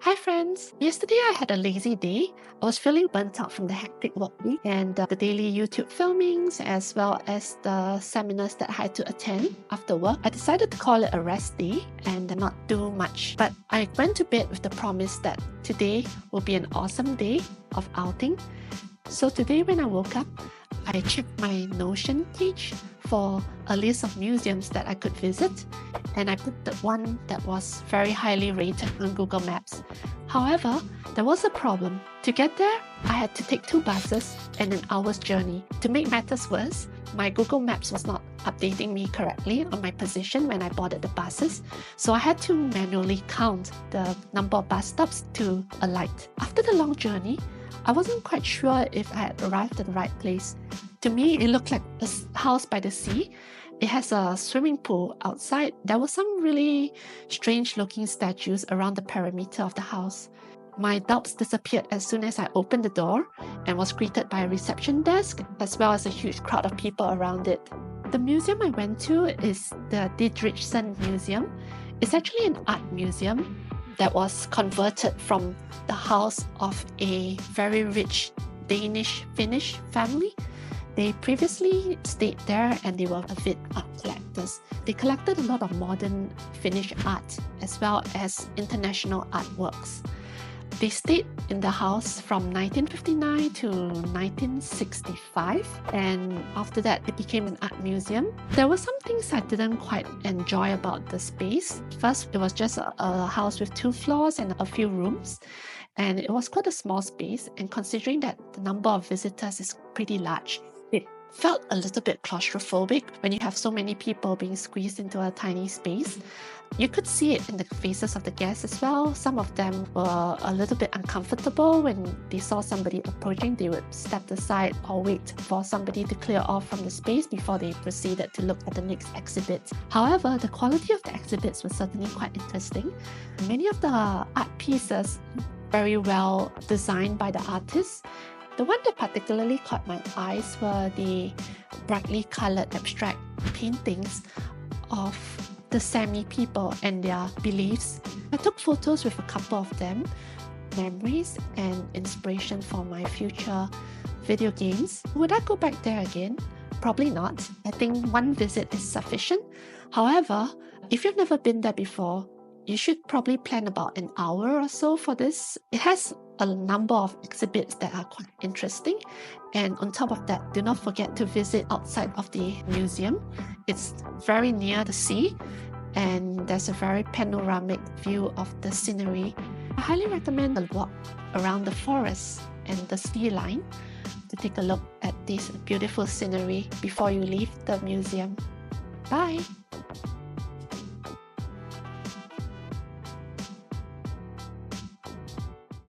Hi friends! Yesterday I had a lazy day. I was feeling burnt out from the hectic work week and the daily YouTube filmings as well as the seminars that I had to attend after work. I decided to call it a rest day and not do much. But I went to bed with the promise that today will be an awesome day of outing. So today when I woke up, I checked my Notion page for a list of museums that I could visit, and I picked the one that was very highly rated on Google Maps. However, there was a problem. To get there, I had to take 2 buses and an hour's journey. To make matters worse, my Google Maps was not updating me correctly on my position when I boarded the buses, so I had to manually count the number of bus stops to alight. After the long journey, I wasn't quite sure if I had arrived at the right place. To me, it looked like a house by the sea. It has a swimming pool outside. There were some really strange looking statues around the perimeter of the house. My doubts disappeared as soon as I opened the door and was greeted by a reception desk as well as a huge crowd of people around it. The museum I went to is the Didrichsen Museum. It's actually an art museum that was converted from the house of a very rich Danish-Finnish family. They previously stayed there and they were avid art collectors. They collected a lot of modern Finnish art as well as international artworks. They stayed in the house from 1959 to 1965, and after that it became an art museum. There were some things I didn't quite enjoy about the space. First, it was just a house with 2 floors and a few rooms, and it was quite a small space, and considering that the number of visitors is pretty large, it felt a little bit claustrophobic when you have so many people being squeezed into a tiny space. You could see it in the faces of the guests as well. Some of them were a little bit uncomfortable when they saw somebody approaching. They would step aside or wait for somebody to clear off from the space before they proceeded to look at the next exhibit. However, the quality of the exhibits was certainly quite interesting. Many of the art pieces very well designed by the artists. The one that particularly caught my eyes were the brightly colored abstract paintings of the Sami people and their beliefs. I took photos with a couple of them, memories and inspiration for my future video games. Would I go back there again? Probably not. I think one visit is sufficient. However, if you've never been there before, you should probably plan about an hour or so for this. It has a number of exhibits that are quite interesting, and on top of that, do not forget to visit outside of the museum. It's very near the sea and there's a very panoramic view of the scenery. I highly recommend a walk around the forest and the sea line to take a look at this beautiful scenery before you leave the museum. Bye!